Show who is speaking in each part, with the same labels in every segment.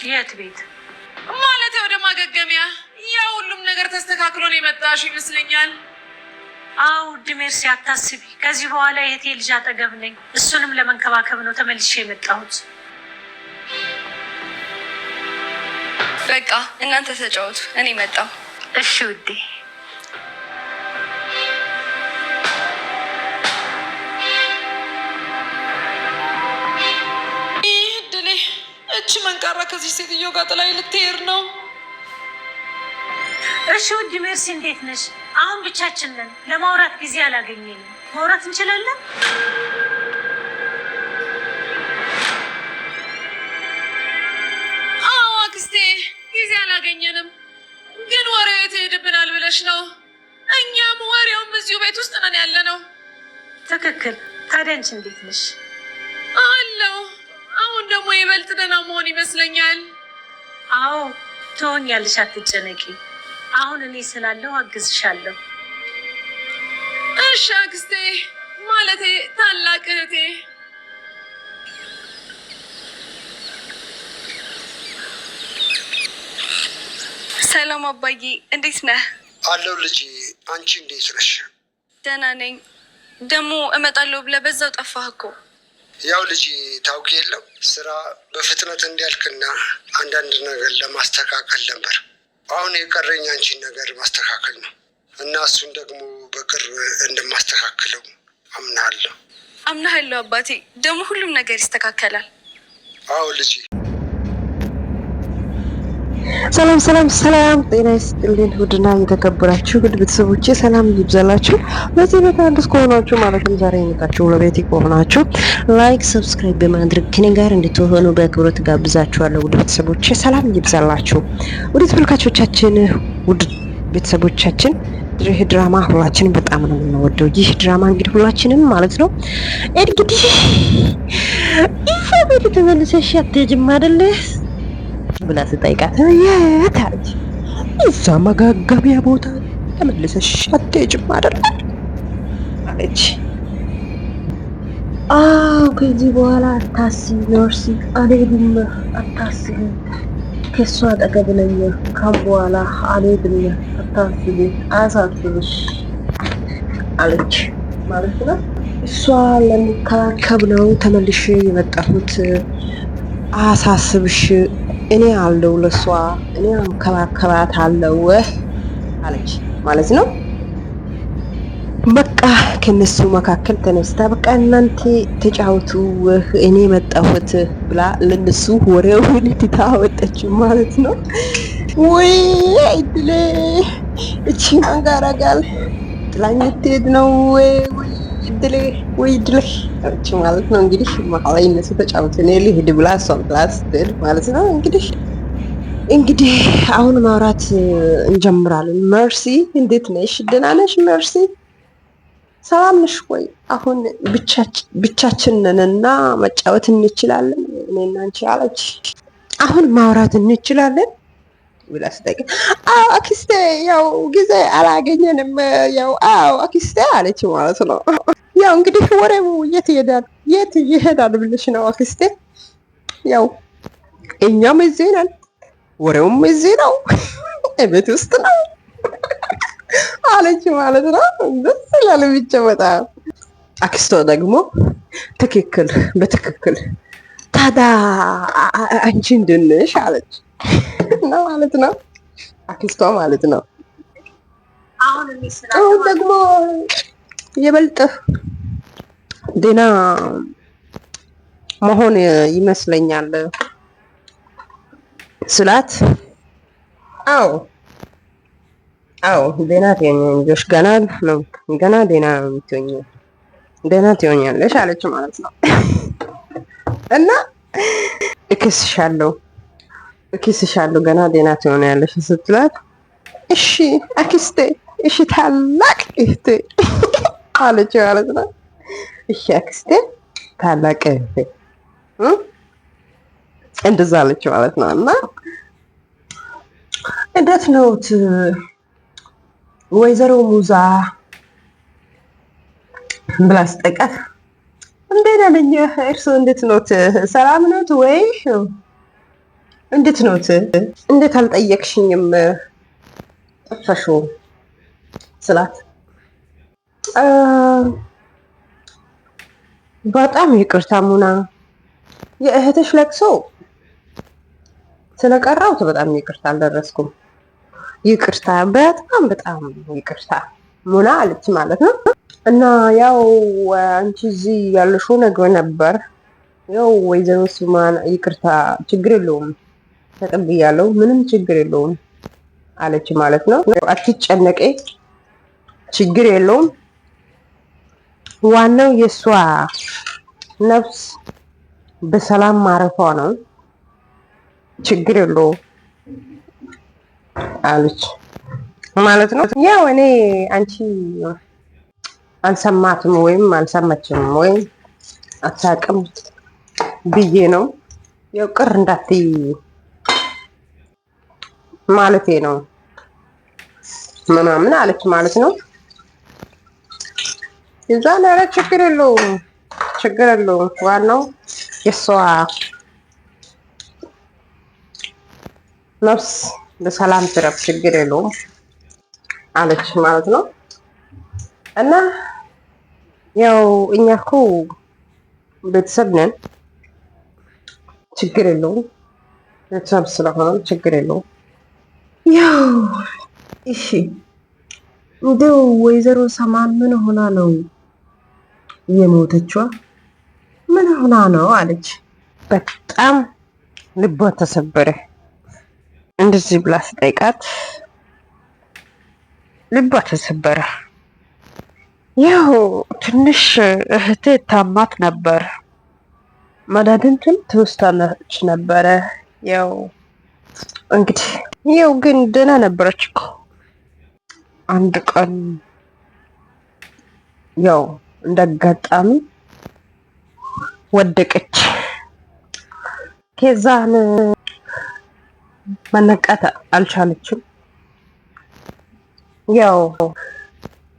Speaker 1: የት ቤት
Speaker 2: ማለት ወደ ማገገሚያ? ያ ሁሉም ነገር ተስተካክሎ ነው የመጣሽ ይመስለኛል።
Speaker 1: አዎ ውድ ሜርሲ፣ አታስቢ። ከዚህ በኋላ የቴ ልጅ አጠገብ ነኝ። እሱንም ለመንከባከብ ነው ተመልሼ የመጣሁት።
Speaker 3: በቃ እናንተ ተጫወቱ፣ እኔ መጣሁ።
Speaker 1: እሺ ውዴ።
Speaker 2: እቺ መንቃራ ከዚህ ሴትዮ ጋር ጥላይ ልትሄድ ነው።
Speaker 1: እሺ ውድ ሜርሲ፣ እንዴት ነሽ? አሁን ብቻችን ነን። ለማውራት ጊዜ አላገኘንም። ማውራት እንችላለን?
Speaker 2: አዎ አክስቴ፣ ጊዜ አላገኘንም። ግን ወሬው የት ሄድብናል ብለሽ ነው? እኛም ወሬውም እዚሁ ቤት ውስጥ ነን ያለ ነው።
Speaker 1: ትክክል። ታዲያ አንቺ እንዴት ነሽ?
Speaker 2: አለው። አሁን ደግሞ ይበልጥ ደህና መሆን ይመስለኛል።
Speaker 1: አዎ ትሆኛለሽ፣ አትጨነቂ። አሁን እኔ ስላለው አግዝሻለሁ።
Speaker 2: እሺ አክስቴ፣ ማለቴ ታላቅ እህቴ።
Speaker 3: ሰላም አባዬ፣ እንዴት ነህ?
Speaker 4: አለው ልጅ፣ አንቺ እንዴት ነሽ?
Speaker 3: ደህና ነኝ። ደግሞ እመጣለሁ ብለህ በዛው ጠፋህ እኮ።
Speaker 4: ያው ልጅ ታውቂ የለም ስራ በፍጥነት እንዲያልክና አንዳንድ ነገር ለማስተካከል ነበር። አሁን የቀረኝ አንቺን ነገር ማስተካከል ነው እና እሱን ደግሞ በቅርብ እንደማስተካክለው አምናለሁ።
Speaker 3: አምናለሁ አባቴ። ደግሞ ሁሉም ነገር ይስተካከላል።
Speaker 4: አዎ ልጅ።
Speaker 5: ሰላም ሰላም ሰላም፣ ጤና ይስጥልኝ ውድና የተከበራችሁ ውድ ቤተሰቦቼ፣ ሰላም ይብዛላችሁ። በዚህ ቤት አዲስ ከሆናችሁ ማለትም ዛሬ የመጣችሁ ለቤት ከሆናችሁ ላይክ፣ ሰብስክራይብ በማድረግ ከኔ ጋር እንድትሆኑ በአክብሮት ጋብዛችኋለሁ። ውድ ቤተሰቦቼ ሰላም ይብዛላችሁ። ውድ ተመልካቾቻችን፣ ውድ ቤተሰቦቻችን፣ ይህ ድራማ ሁላችንም በጣም ነው የምንወደው። ይህ ድራማ እንግዲህ ሁላችንም ማለት ነው እንግዲህ ይሄ ቤት ተመልሰሽ አትሄጂም አይደለ ብላ ስጠይቃት የት አለች። እዛ መጋገሚያ ቦታ ተመልሰሽ አትሄጂም አይደል አለች። አዎ ከዚህ በኋላ አታስቢ ሜርሲ፣ አልሄድም፣ አታስቢ፣ ከእሷ አጠገብ ነኝ፣ ካም በኋላ አልሄድም፣ አታስቢ፣ አያሳስብሽ አለች ማለት ነው። እሷ ለሚከባከብ ነው ተመልሼ የመጣሁት፣ አያሳስብሽ፣ እኔ አለው ለሷ፣ እኔ አንከባከባት አለው አለች ማለት ነው። በቃ ከነሱ መካከል ተነስታ በቃ እናንተ ተጫወቱ እኔ መጣሁት ብላ ለነሱ ወሬውን ትታወጠች ማለት ነው። ወይ አይድሌ እቺ ማጋራጋል ጥላኝ ትሄድ ነው ወይ ድሌ ወይ ድሌ እቺ ማለት ነው። እንግዲህ መሀል እነሱ ተጫወቱ እኔ ልሂድ ብላ እሷም ጥላት ስትሄድ ማለት ነው። እንግዲህ አሁን ማውራት እንጀምራለን። ሜርሲ እንዴት ነሽ? ደህና ነሽ ሜርሲ? ሰላም ነሽ ወይ? አሁን ብቻችንንና መጫወት እንችላለን እኔና አንቺ አለች። አሁን ማውራት እንችላለን ብላ ስጠይቅ አዎ አክስቴ፣ ያው ጊዜ አላገኘንም፣ ያው አዎ አክስቴ አለች ማለት ነው። ያው እንግዲህ ወሬው የት ይሄዳል ብለሽ ነው አክስቴ? ያው እኛም እዚህ ነን፣ ወሬውም እዚህ ነው፣ እቤት ውስጥ ነው አለች ማለት ነው። ደስ ይላል ብቻ በጣም። አክስቷ ደግሞ ትክክል፣ በትክክል ታዲያ አንቺ እንድንሽ አለች ነው ማለት ነው። አክስቷ ማለት ነው። አሁን ደግሞ የበልጥ ደህና መሆን ይመስለኛል ስላት፣ አዎ ደህና ትሆኛለሽ፣ ገና ደህና ትሆኛለሽ አለች ማለት ነው። እና እክስሻለሁ ገና ደህና ትሆኛለሽ ስትላት፣ እሺ አክስቴ፣ እሺ ታላቅ እህቴ አለች ማለት ነው። እሺ አክስቴ፣ ታላቅ እህቴ እንደዛ አለች ማለት ነው። እና እንዴት ነዎት ወይዘሮ ሙዛ ብላ ስጠይቃት፣ እንዴት ነኝ፣ እርስዎ እንዴት ነዎት? ሰላም ነዎት ወይ? እንዴት ነው እንዴት አልጠየቅሽኝም ጠፋሽ ስላት በጣም ይቅርታ ሙና የእህትሽ ለቅሶ ስለቀራሁት በጣም ይቅርታ አልደረስኩም። ይቅርታ በጣም ይቅርታ ሙና አለች ማለት ነው። እና ያው አንቺ እዚህ ያለሽው ነገር ነበር። ያው ወይዘሮ ሱማን ይቅርታ ችግር የለውም ተቀብያለሁ፣ ምንም ችግር የለውም አለች ማለት ነው። አትጨነቂ፣ ችግር የለውም ዋናው የእሷ ነፍስ በሰላም ማረፏ ነው፣ ችግር የለውም አለች ማለት ነው። ያው እኔ አንቺ አልሰማትም ወይም አልሰማችም ወይም አታውቅም ብዬ ነው ያው ቅር እንዳትይ ማለቴ ነው ምናምን አለች ማለት ነው። የዛን ኧረ ችግር የለውም ዋናው የእሷ ነፍስ በሰላም ትረፍ፣ ችግር የለውም አለች ማለት ነው። እና ያው እኛ እኮ ቤተሰብ ነን፣ ችግር የለውም ቤተሰብ ስለሆነ ችግር የለውም። ያው እሺ እንደው ወይዘሮ ሰማን ምን ሆና ነው የሞተችዋ? ምን ሆና ነው አለች። በጣም ልቧ ተሰበረ። እንደዚህ ብላ ስጠይቃት ልቧ ተሰበረ። ያው ትንሽ እህቴ ታማት ነበር፣ መድኃኒቱን ትወስዳለች ነበረ። ያው እንግዲህ ያው ግን ደህና ነበረች እኮ አንድ ቀን ያው እንዳጋጣሚ ወደቀች። ከዛን መነቃት አልቻለችም። ያው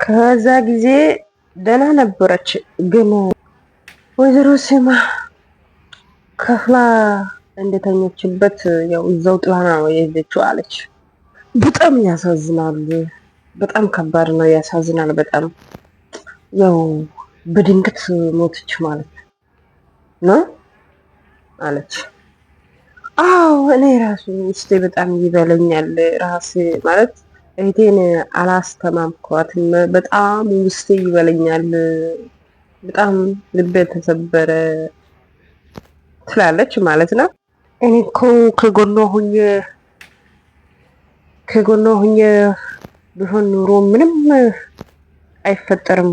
Speaker 5: ከዛ ጊዜ ደህና ነበረች፣ ግን ወይዘሮ ሲማ ከፍላ እንደተኘችበት ያው እዛው ጥላ ነው የሄደችው አለች። በጣም ያሳዝናል። በጣም ከባድ ነው፣ ያሳዝናል በጣም ያው በድንገት ሞተች ማለት ነው አለች። አዎ እኔ ራሱ ውስጤ በጣም ይበለኛል። ራሴ ማለት እህቴን አላስተማምኳትም። በጣም ውስጤ ይበለኛል። በጣም ልቤ ተሰበረ ትላለች ማለት ነው። እኔ እኮ ከጎኗ ሁኜ ቢሆን ኑሮ ምንም አይፈጠርም፣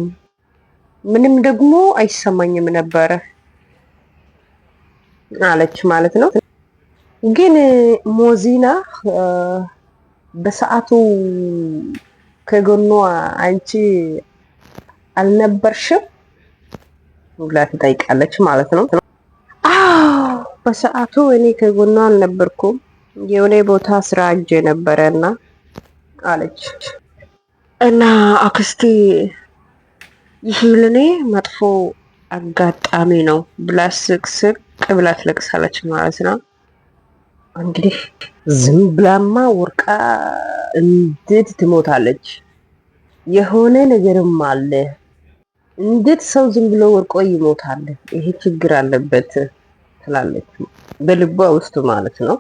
Speaker 5: ምንም ደግሞ አይሰማኝም ነበረ አለች ማለት ነው። ግን ሞዚና በሰዓቱ ከጎኗ አንቺ አልነበርሽም ብላ ትጠይቃለች ማለት ነው። አዎ በሰዓቱ እኔ ከጎኗ አልነበርኩም፣ የሆነ ቦታ ስራ እጄ ነበረና አለች። እና አክስቴ ይህ ለኔ መጥፎ አጋጣሚ ነው ብላ ስቅስቅ ብላ ትለቅሳለች ማለት ነው። እንግዲህ ዝም ብላማ ወርቃ እንዴት ትሞታለች? የሆነ ነገርም አለ። እንዴት ሰው ዝም ብሎ ወርቆ ይሞታል? ይሄ ችግር አለበት ትላለች በልቧ ውስጥ ማለት ነው።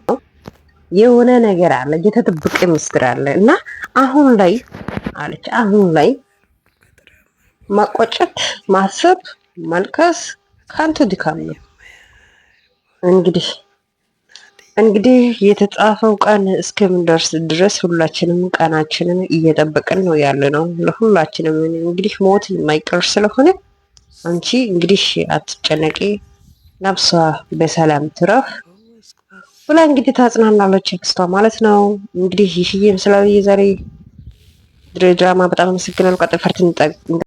Speaker 5: የሆነ ነገር አለ፣ የተደበቀ ምስጢር አለ። እና አሁን ላይ አለች አሁን ላይ ማቆጨት፣ ማሰብ፣ ማልቀስ ከአንተ ድካም ነው። እንግዲህ የተጻፈው ቀን እስከምንደርስ ድረስ ሁላችንም ቀናችንን እየጠበቅን ነው ያለ ነው። ለሁላችንም እንግዲህ ሞት የማይቀር ስለሆነ አንቺ እንግዲህ አትጨነቂ፣ ነፍሷ በሰላም ትረፍ ብላ እንግዲህ ታጽናናለች አክስቷ ማለት ነው። እንግዲህ ይህም ስለ የዛሬ ድራማ በጣም አመሰግናለሁ። ቀጣይ ፓርት